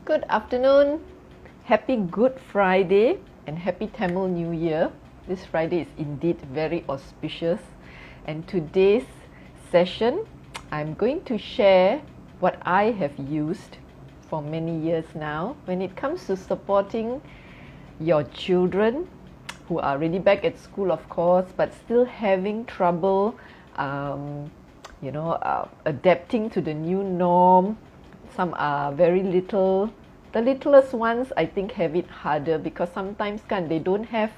Good afternoon, happy Good Friday and happy Tamil New Year. This Friday is indeed very auspicious, and today's session I'm going to share what I have used for many years now when it comes to supporting your children who are already back at school, of course, but still having trouble adapting to the new norm. Some are very little. The littlest ones, I think, have it harder because sometimes they don't have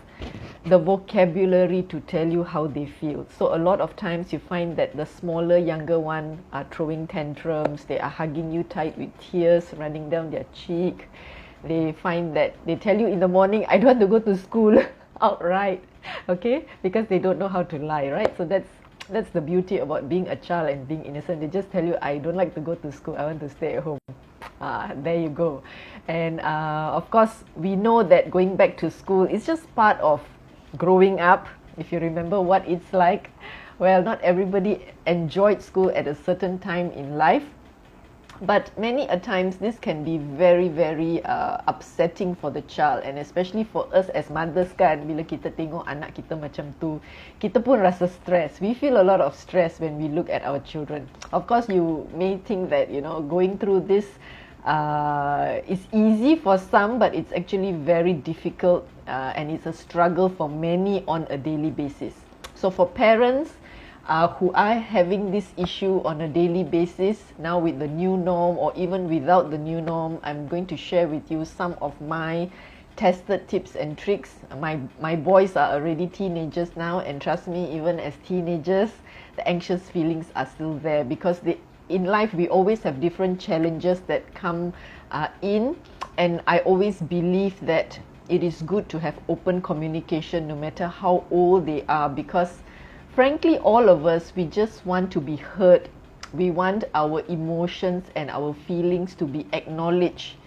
the vocabulary to tell you how they feel. So a lot of times you find that the smaller, younger one are throwing tantrums. They are hugging you tight with tears running down their cheek. They find that they tell you in the morning, I don't want to go to school outright, okay, because they don't know how to lie, right? So that's the beauty about being a child and being innocent. They just tell you, I don't like to go to school, I want to stay at home. There you go. And of course, we know that going back to school is just part of growing up. If you remember what it's like, well, not everybody enjoyed school at a certain time in life. But many a times this can be very, very upsetting for the child, and especially for us as mothers kan, bila kita tengok anak kita macam tu, kita pun rasa stress. We feel a lot of stress when we look at our children. Of course, you may think that going through this is easy for some, but it's actually very difficult and it's a struggle for many on a daily basis. So for parents who are having this issue on a daily basis now with the new norm, or even without the new norm, I'm going to share with you some of my tested tips and tricks. My boys are already teenagers now, and trust me, even as teenagers, the anxious feelings are still there because in life we always have different challenges that come in, and I always believe that it is good to have open communication no matter how old they are, because frankly, all of us, we just want to be heard. We want our emotions and our feelings to be acknowledged,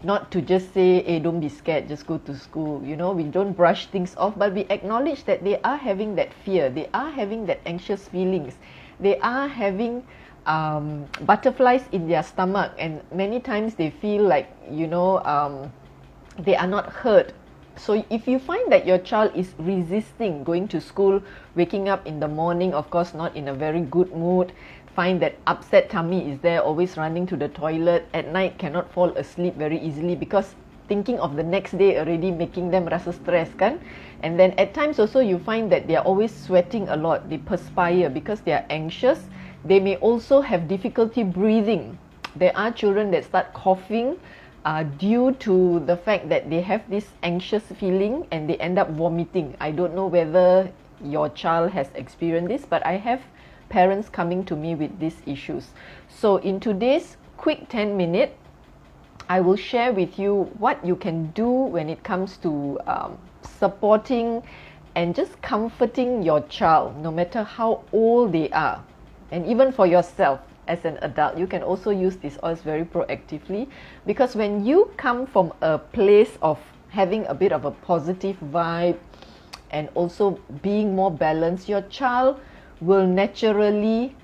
not to just say, hey, don't be scared, just go to school. We don't brush things off, but we acknowledge that they are having that fear, they are having that anxious feelings, they are having butterflies in their stomach, and many times they feel like, they are not heard. So if you find that your child is resisting going to school, waking up in the morning, of course not in a very good mood, find that upset tummy is there, always running to the toilet, at night cannot fall asleep very easily because thinking of the next day already making them rasa stress kan. And then at times also you find that they are always sweating a lot, they perspire because they are anxious. They may also have difficulty breathing. There are children that start coughing due to the fact that they have this anxious feeling and they end up vomiting. I don't know whether your child has experienced this, but I have parents coming to me with these issues. So in today's quick 10-minute, I will share with you what you can do when it comes to supporting and just comforting your child, no matter how old they are. And even for yourself as an adult, you can also use these oils very proactively, because when you come from a place of having a bit of a positive vibe and also being more balanced, your child will naturally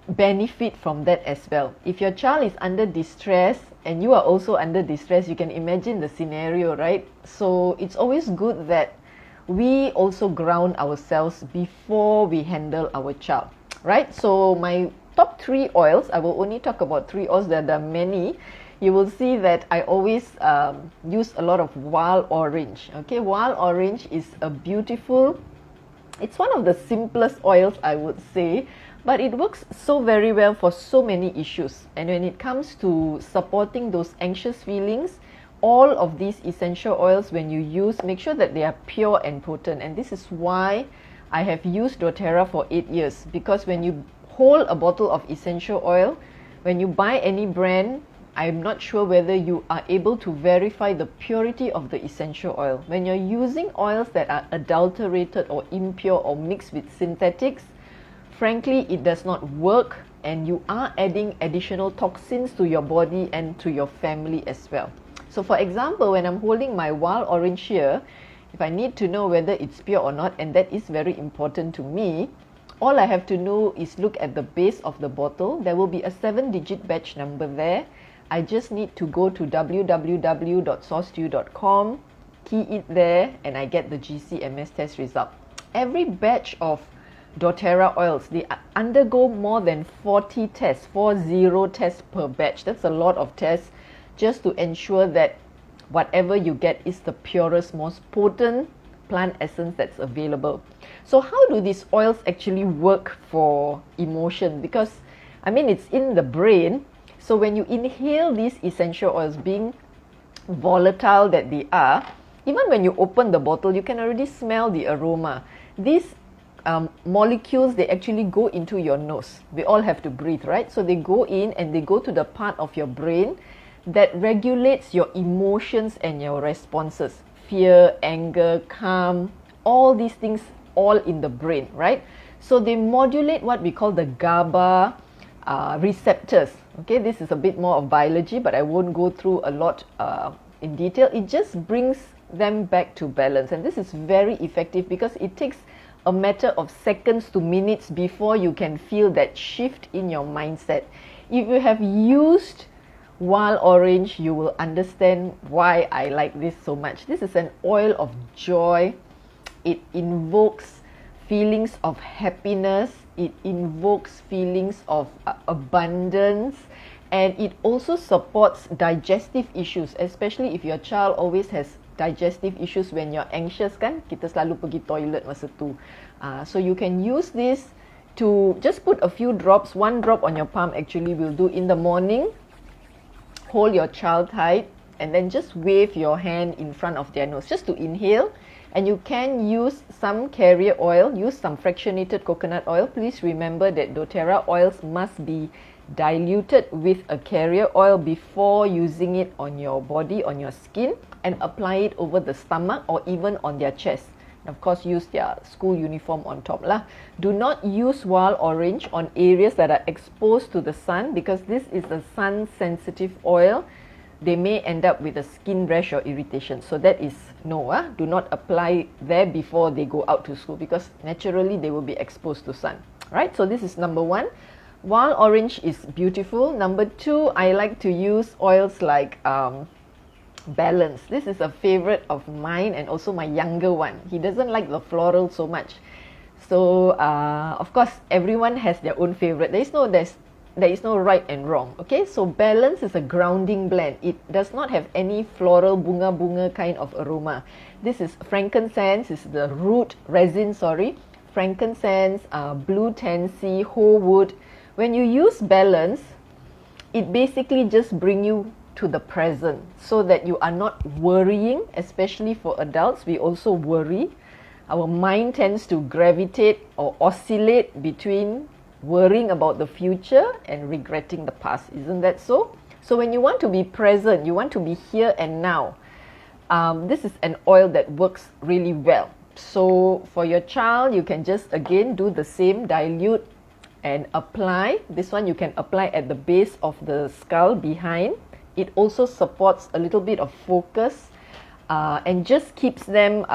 benefit from that as well. If your child is under distress and you are also under distress, you can imagine the scenario, right? So it's always good that we also ground ourselves before we handle our child, right? So my top 3 oils, I will only talk about 3 oils. There are many. You will see that I always use a lot of wild orange. Okay, wild orange is a beautiful, it's one of the simplest oils, I would say, but it works so very well for so many issues. And when it comes to supporting those anxious feelings, all of these essential oils, when you use, make sure that they are pure and potent. And this is why I have used doTERRA for 8 years, because when you hold a bottle of essential oil, when you buy any brand, I'm not sure whether you are able to verify the purity of the essential oil. When you're using oils that are adulterated or impure or mixed with synthetics, frankly, it does not work, and you are adding additional toxins to your body and to your family as well. So for example, when I'm holding my wild orange here, if I need to know whether it's pure or not, and that is very important to me, all I have to know is look at the base of the bottle. There will be a 7-digit batch number there. I just need to go to www.sourcedew.com, key it there, and I get the GCMS test result. Every batch of doTERRA oils, they undergo more than 40 tests, 40 tests per batch. That's a lot of tests just to ensure that whatever you get is the purest, most potent plant essence that's available. So how do these oils actually work for emotion? Because I mean, it's in the brain. So when you inhale these essential oils, being volatile that they are, even when you open the bottle, you can already smell the aroma. These molecules, they actually go into your nose. We all have to breathe, right? So they go in and they go to the part of your brain that regulates your emotions and your responses. Fear, anger, calm, all these things all in the brain, right? So they modulate what we call the GABA receptors. Okay, this is a bit more of biology, but I won't go through a lot in detail. It just brings them back to balance, and this is very effective because it takes a matter of seconds to minutes before you can feel that shift in your mindset. If you have used wild orange, you will understand why I like this so much. This is an oil of joy. It invokes feelings of happiness. It invokes feelings of abundance, and it also supports digestive issues, especially if your child always has digestive issues when you're anxious, kan? Kita selalu pergi toilet masa tu. So you can use this to just put a few drops. 1 drop on your palm actually will do in the morning. Hold your child tight and then just wave your hand in front of their nose just to inhale. And you can use some carrier oil, use some fractionated coconut oil. Please remember that doTERRA oils must be diluted with a carrier oil before using it on your body, on your skin, and apply it over the stomach or even on their chest. And of course, use their school uniform on top lah. Do not use wild orange on areas that are exposed to the sun because this is a sun-sensitive oil. They may end up with a skin rash or irritation. So that is no, do not apply there before they go out to school because naturally they will be exposed to sun. Right, so this is number 1. Wild orange is beautiful. Number 2, I like to use oils like Balance. This is a favorite of mine and also my younger one. He doesn't like the floral so much. So of course, everyone has their own favorite. There is no right and wrong. Okay, so Balance is a grounding blend. It does not have any floral bunga kind of aroma. This is frankincense, is the root resin, frankincense, blue tansy, whole wood. When you use Balance, it basically just brings you to the present so that you are not worrying. Especially for adults, we also worry. Our mind tends to gravitate or oscillate between worrying about the future and regretting the past. Isn't that so? So when you want to be present, you want to be here and now, this is an oil that works really well. So for your child, you can just again do the same, dilute and apply. This one you can apply at the base of the skull behind. It also supports a little bit of focus and just keeps them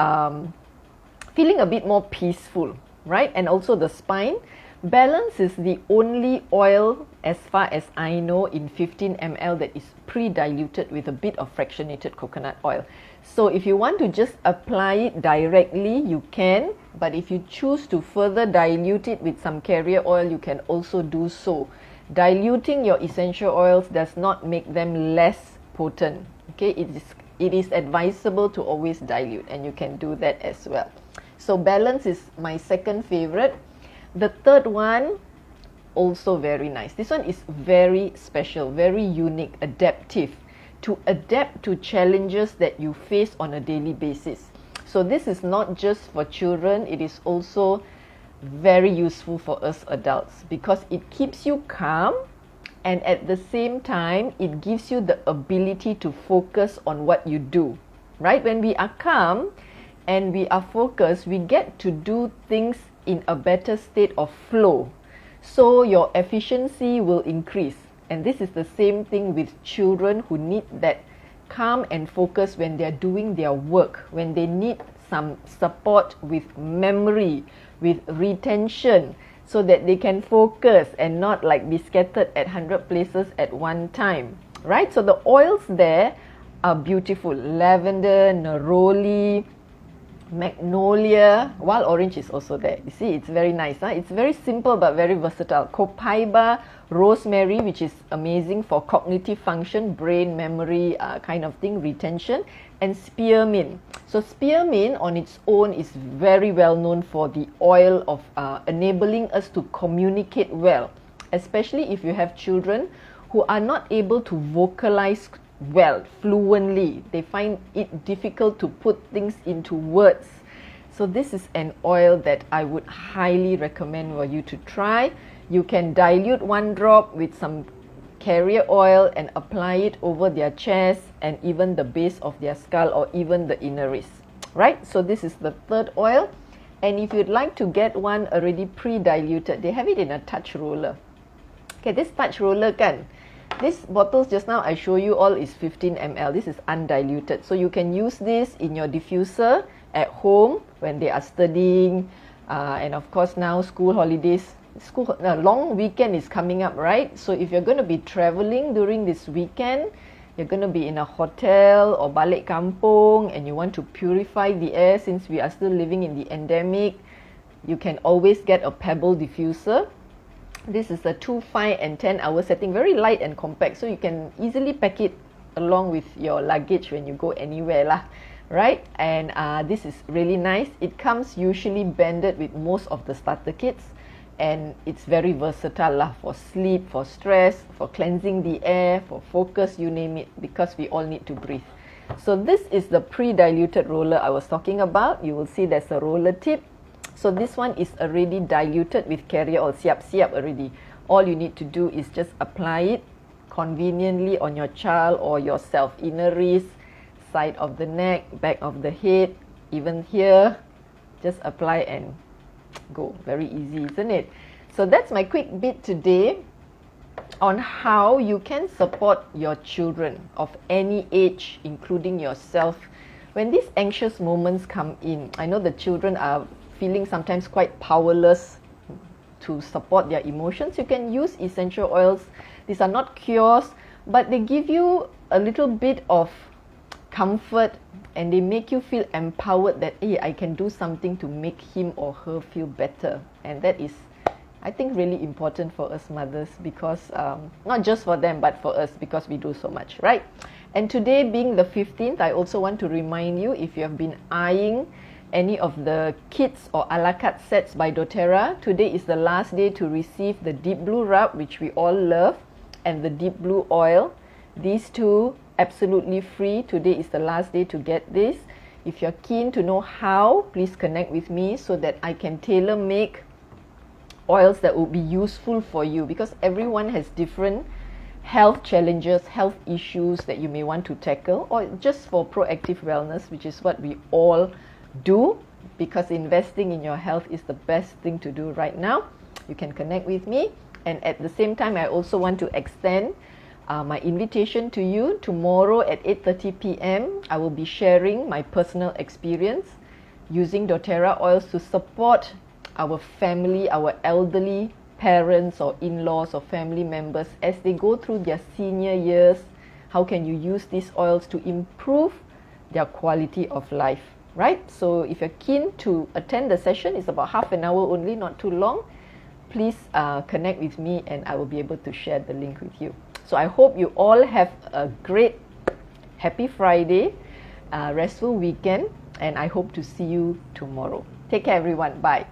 feeling a bit more peaceful, right? And also the spine. Balance is the only oil, as far as I know, in 15 ml that is pre-diluted with a bit of fractionated coconut oil. So if you want to just apply it directly, you can. But if you choose to further dilute it with some carrier oil, you can also do so. Diluting your essential oils does not make them less potent. Okay, it is advisable to always dilute, and you can do that as well. So Balance is my second favorite. The third one, also very nice. This one is very special, very unique, adaptive, to adapt to challenges that you face on a daily basis. So this is not just for children, it is also very useful for us adults because it keeps you calm and at the same time it gives you the ability to focus on what you do, right? When we are calm and we are focused, we get to do things in a better state of flow, so your efficiency will increase. And this is the same thing with children who need that calm and focus when they're doing their work, when they need some support with memory, with retention, so that they can focus and not like be scattered at 100 places at one time. right? So the oils there are beautiful. Lavender, neroli, magnolia, wild orange is also there. You see, it's very nice. It's very simple but very versatile. Copaiba, rosemary, which is amazing for cognitive function, brain memory kind of thing, retention, and spearmint. So spearmint on its own is very well known for the oil of enabling us to communicate well, especially if you have children who are not able to vocalize well, fluently. They find it difficult to put things into words. So this is an oil that I would highly recommend for you to try. You can dilute 1 drop with some carrier oil and apply it over their chest and even the base of their skull or even the inner wrist. Right? So this is the third oil. And if you'd like to get one already pre-diluted, they have it in a touch roller. Okay, this touch roller kan, this bottles just now I show you all is 15 ml. This is undiluted. So you can use this in your diffuser at home when they are studying. And of course now school holidays, long weekend is coming up, right? So if you're going to be traveling during this weekend, you're going to be in a hotel or balik kampung and you want to purify the air since we are still living in the endemic, you can always get a pebble diffuser. This is a 2, 5 and 10 hour setting, very light and compact, so you can easily pack it along with your luggage when you go anywhere lah, right? And this is really nice. It comes usually banded with most of the starter kits, and it's very versatile lah, for sleep, for stress, for cleansing the air, for focus, you name it, because we all need to breathe. So this is the pre-diluted roller I was talking about. You will see there's a roller tip. So this one is already diluted with carrier oil, siap already. All you need to do is just apply it conveniently on your child or yourself. Inner wrist, side of the neck, back of the head, even here. Just apply and go. Very easy, isn't it? So that's my quick bit today on how you can support your children of any age, including yourself. When these anxious moments come in, I know the children are feeling sometimes quite powerless to support their emotions. You can use essential oils. These are not cures, but they give you a little bit of comfort and they make you feel empowered that, hey, I can do something to make him or her feel better. And that is, I think, really important for us mothers, because not just for them, but for us, because we do so much, right? And today being the 15th, I also want to remind you, if you have been eyeing any of the kits or a la carte sets by doTERRA, today is the last day to receive the deep blue rub, which we all love, and the deep blue oil. These two absolutely free. Today is the last day to get this. If you're keen to know how, please connect with me so that I can tailor make oils that will be useful for you, because everyone has different health challenges, health issues that you may want to tackle, or just for proactive wellness, which is what we all do, because investing in your health is the best thing to do right now. You can connect with me, and at the same time I also want to extend my invitation to you. Tomorrow at 8:30 p.m. I will be sharing my personal experience using doTERRA oils to support our family, our elderly parents or in-laws or family members as they go through their senior years. How can you use these oils to improve their quality of life? Right? So if you're keen to attend the session, it's about half an hour only, not too long. Please connect with me and I will be able to share the link with you. So I hope you all have a great, happy Friday, restful weekend, and I hope to see you tomorrow. Take care everyone. Bye.